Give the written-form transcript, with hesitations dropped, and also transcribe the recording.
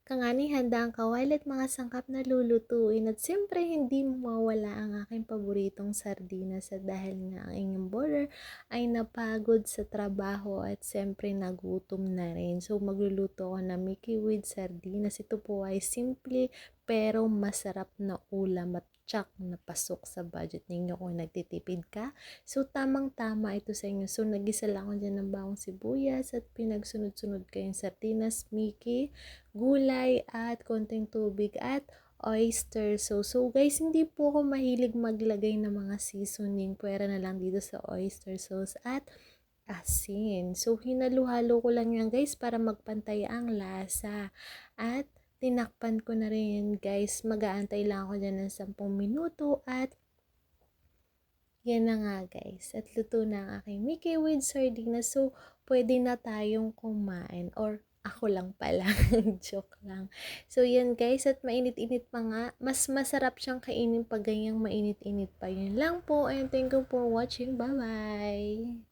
Kangani handa ang kawali at mga sangkap na lulutuin at siyempre hindi mawawala ang aking paboritong sardinas at dahil nga ang inyong border ay napagod sa trabaho at siyempre nagutom na rin. So magluluto ako ng Mickey with sardinas. Ito po ay simple pero masarap na ulam at tsak na pasok sa budget ninyo kung nagtitipid ka. So tamang-tama ito sa inyo. So nagisa lang ako dyan ng bawang sibuyas at pinagsunod-sunod ko yung sardinas, Mickey, gulay at konting tubig at oyster sauce. So guys, hindi po ako mahilig maglagay ng mga seasoning. Pwera na lang dito sa oyster sauce at asin. So hinalo-halo ko lang yan guys para magpantay ang lasa. At tinakpan ko na rin yan guys. Mag-aantay lang ako dyan ng 10 minuto at yan na nga guys. At luto na ang aking Mickey with sardinas. So pwede na tayong kumain or ako lang pala. Joke lang. So yan guys, at mainit-init pa nga. Mas masarap siyang kainin pag ganyang mainit-init pa. Yun lang po. And thank you for watching. Bye-bye!